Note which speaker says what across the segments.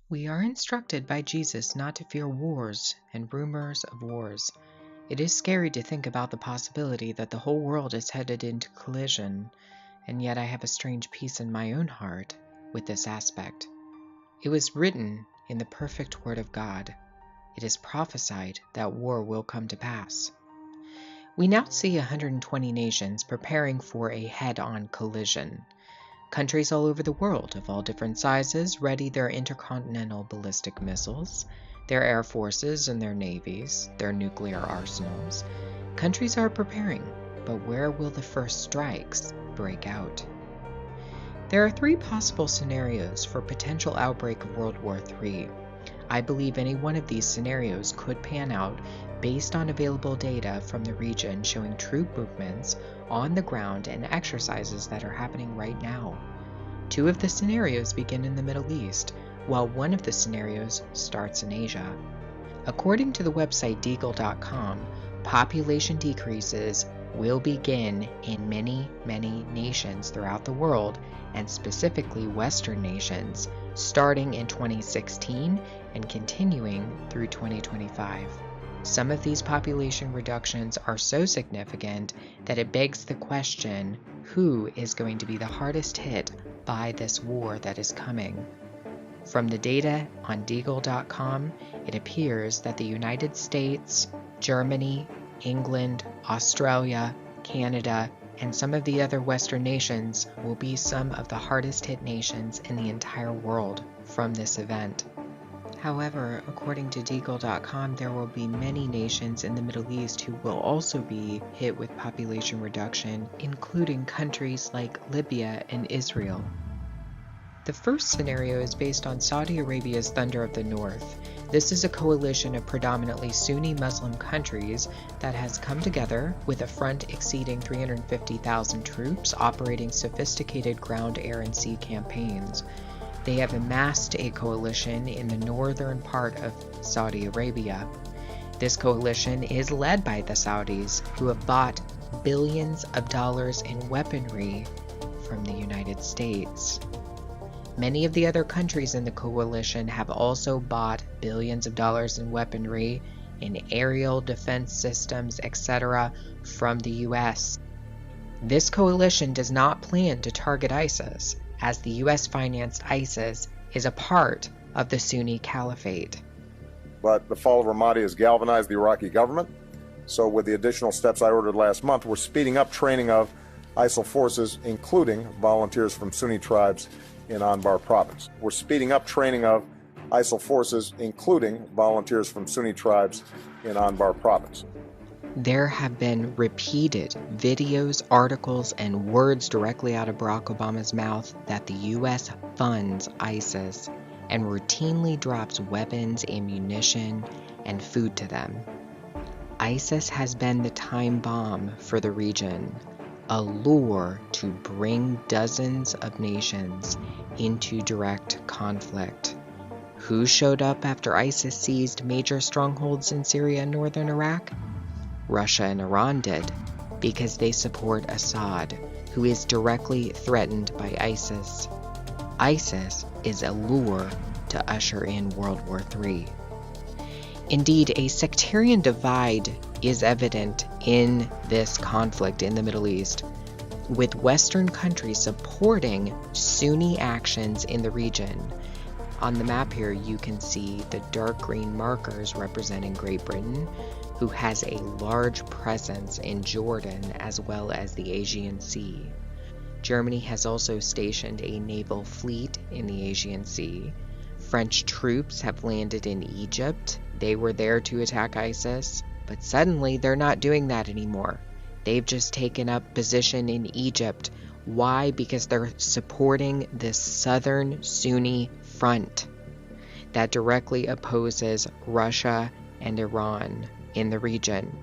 Speaker 1: We are instructed by Jesus not to fear wars and rumors of wars. It is scary to think about the possibility that the whole world is headed into collision, and yet I have a strange peace in my own heart with this aspect. It was written in the perfect Word of God. It is prophesied that war will come to pass. We now see 120 nations preparing for a head-on collision. Countries all over the world of all different sizes ready their intercontinental ballistic missiles, their air forces and their navies, their nuclear arsenals. Countries are preparing, but where will the first strikes break out? There are three possible scenarios for potential outbreak of World War III. I believe any one of these scenarios could pan out based on available data from the region showing troop movements on the ground and exercises that are happening right now. Two of the scenarios begin in the Middle East, while one of the scenarios starts in Asia. According to the website deagle.com, population decreases will begin in many nations throughout the world, and specifically Western nations, starting in 2016 and continuing through 2025. Some of these population reductions are so significant that it begs the question, who is going to be the hardest hit by this war that is coming? From the data on deagle.com, it appears that the United States, Germany, England, Australia, Canada, and some of the other Western nations will be some of the hardest hit nations in the entire world from this event. However, according to deagle.com, there will be many nations in the Middle East who will also be hit with population reduction, including countries like Libya and Israel. The first scenario is based on Saudi Arabia's Thunder of the North. This is a coalition of predominantly Sunni Muslim countries that has come together with a front exceeding 350,000 troops operating sophisticated ground, air, and sea campaigns. They have amassed a coalition in the northern part of Saudi Arabia. This coalition is led by the Saudis, who have bought billions of dollars in weaponry from the United States. Many of the other countries in the coalition have also bought billions of dollars in weaponry, in aerial defense systems, etc. from the US. This coalition does not plan to target ISIS, as the US-financed ISIS is a part of the Sunni Caliphate.
Speaker 2: But the fall of Ramadi has galvanized the Iraqi government. So with the additional steps I ordered last month, we're speeding up training of ISIL forces, including volunteers from Sunni tribes in Anbar province. We're speeding up training of ISIL forces, including volunteers from Sunni tribes in Anbar province.
Speaker 1: There have been repeated videos, articles, and words directly out of Barack Obama's mouth that the U.S. funds ISIS and routinely drops weapons, ammunition, and food to them. ISIS has been the time bomb for the region, a lure to bring dozens of nations into direct conflict. Who showed up after ISIS seized major strongholds in Syria and northern Iraq? Russia and Iran did, because they support Assad, who is directly threatened by ISIS. ISIS is a lure to usher in World War III. Indeed, a sectarian divide is evident in this conflict in the Middle East, with Western countries supporting Sunni actions in the region. On the map here, you can see the dark green markers representing Great Britain, who has a large presence in Jordan as well as the Aegean Sea. Germany has also stationed a naval fleet in the Aegean Sea. French troops have landed in Egypt. They were there to attack ISIS, but suddenly they're not doing that anymore. They've just taken up position in Egypt. Why? Because they're supporting this southern Sunni front that directly opposes Russia and Iran in the region.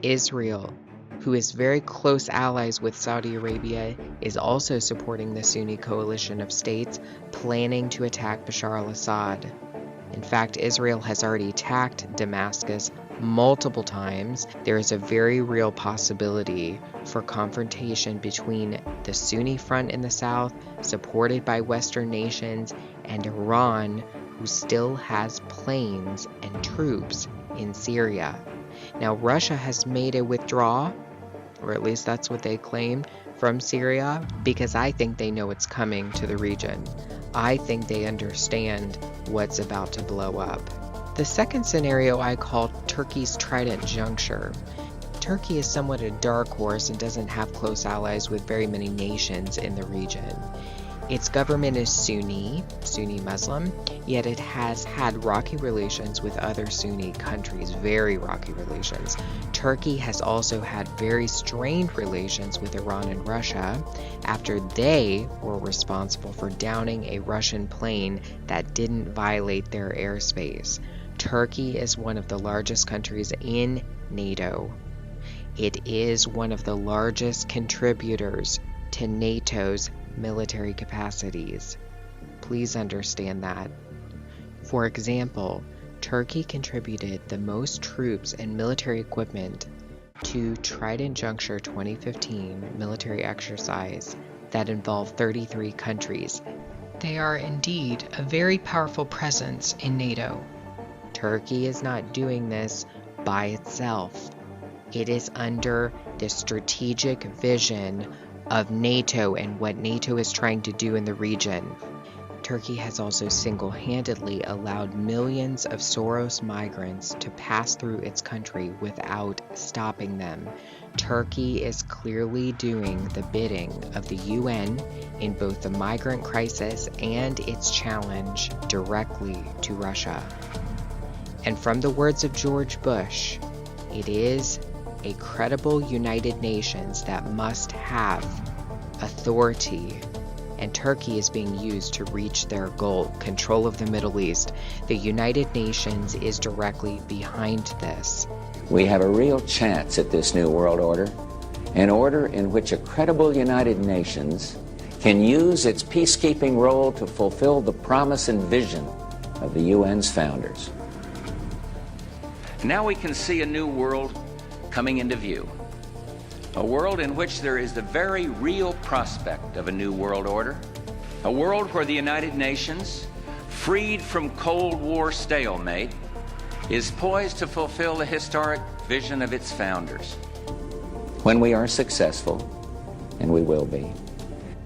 Speaker 1: Israel, who is very close allies with Saudi Arabia, is also supporting the Sunni coalition of states planning to attack Bashar al-Assad. In fact, Israel has already attacked Damascus multiple times, there is a very real possibility for confrontation between the Sunni front in the south, supported by Western nations, and Iran, who still has planes and troops in Syria. Now, Russia has made a withdrawal, or at least that's what they claim, from Syria, because I think they know it's coming to the region. I think they understand what's about to blow up. The second scenario I call Turkey's Trident Juncture. Turkey is somewhat a dark horse and doesn't have close allies with very many nations in the region. Its government is Sunni Muslim, yet it has had rocky relations with other Sunni countries, very rocky relations. Turkey has also had very strained relations with Iran and Russia after they were responsible for downing a Russian plane that didn't violate their airspace. Turkey is one of the largest countries in NATO. It is one of the largest contributors to NATO's military capacities. Please understand that. For example, Turkey contributed the most troops and military equipment to Trident Juncture 2015 military exercise that involved 33 countries. They are indeed a very powerful presence in NATO. Turkey is not doing this by itself. It is under the strategic vision of NATO and what NATO is trying to do in the region. Turkey has also single-handedly allowed millions of Soros migrants to pass through its country without stopping them. Turkey is clearly doing the bidding of the UN in both the migrant crisis and its challenge directly to Russia. And from the words of George Bush, it is a credible United Nations that must have authority, and Turkey is being used to reach their goal, control of the Middle East. The United Nations is directly behind this.
Speaker 3: We have a real chance at this new world order, an order in which a credible United Nations can use its peacekeeping role to fulfill the promise and vision of the UN's founders.
Speaker 4: Now we can see a new world coming into view. A world in which there is the very real prospect of a new world order. A world where the United Nations, freed from Cold War stalemate, is poised to fulfill the historic vision of its founders.
Speaker 3: When we are successful, and we will be.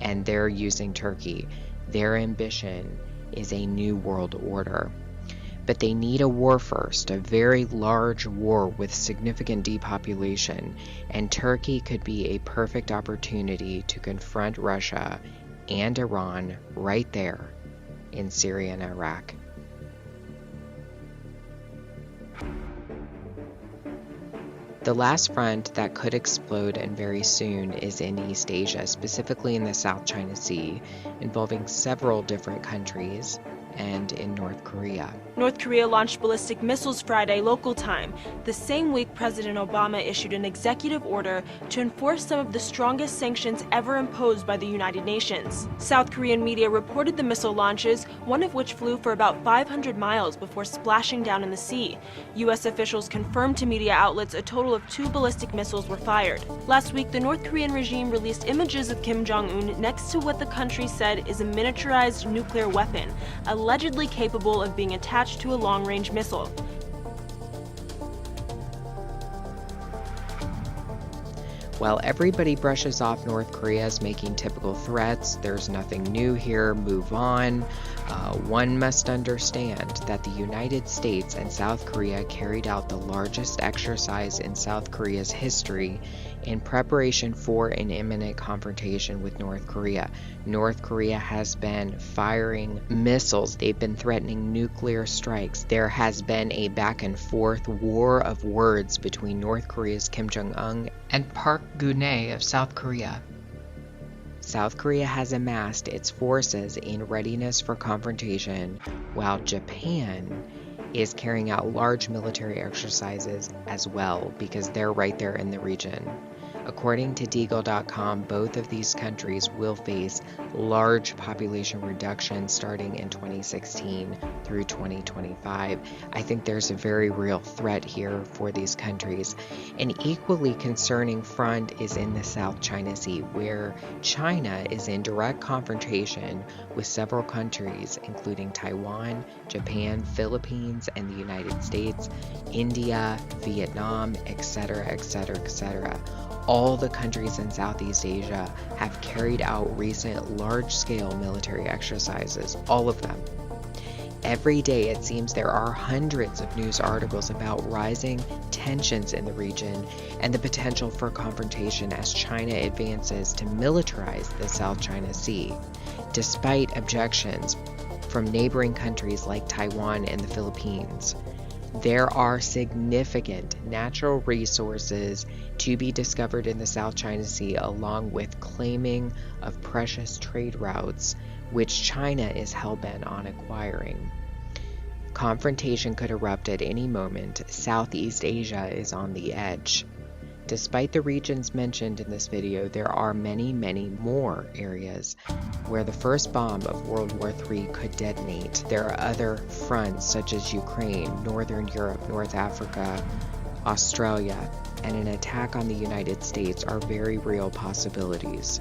Speaker 1: And they're using Turkey. Their ambition is a new world order. But they need a war first, a very large war with significant depopulation, and Turkey could be a perfect opportunity to confront Russia and Iran right there in Syria and Iraq. The last front that could explode and very soon is in East Asia, specifically in the South China Sea, involving several different countries, and in North Korea.
Speaker 5: North Korea launched ballistic missiles Friday local time. The same week, President Obama issued an executive order to enforce some of the strongest sanctions ever imposed by the United Nations. South Korean media reported the missile launches, one of which flew for about 500 miles before splashing down in the sea. U.S. officials confirmed to media outlets a total of 2 ballistic missiles were fired. Last week, the North Korean regime released images of Kim Jong-un next to what the country said is a miniaturized nuclear weapon, allegedly capable of being attached to a long-range missile.
Speaker 1: While everybody brushes off North Korea as making typical threats, there's nothing new here, move on. One must understand that the United States and South Korea carried out the largest exercise in South Korea's history in preparation for an imminent confrontation with North Korea. North Korea has been firing missiles. They've been threatening nuclear strikes. There has been a back and forth war of words between North Korea's Kim Jong-un and Park Geun-hye of South Korea. South Korea has amassed its forces in readiness for confrontation, while Japan is carrying out large military exercises as well, because they're right there in the region. According to Deagle.com, both of these countries will face large population reduction starting in 2016 through 2025. I think there's a very real threat here for these countries. An equally concerning front is in the South China Sea, where China is in direct confrontation with several countries, including Taiwan, Japan, Philippines, and the United States, India, Vietnam, etc., etc., etc. All the countries in Southeast Asia have carried out recent large-scale military exercises, all of them. Every day it seems there are hundreds of news articles about rising tensions in the region and the potential for confrontation as China advances to militarize the South China Sea, despite objections from neighboring countries like Taiwan and the Philippines. There are significant natural resources to be discovered in the South China Sea, along with claiming of precious trade routes, which China is hell-bent on acquiring. Confrontation could erupt at any moment. Southeast Asia is on the edge. Despite the regions mentioned in this video, there are many, many more areas where the first bomb of World War III could detonate. There are other fronts such as Ukraine, Northern Europe, North Africa, Australia, and an attack on the United States are very real possibilities.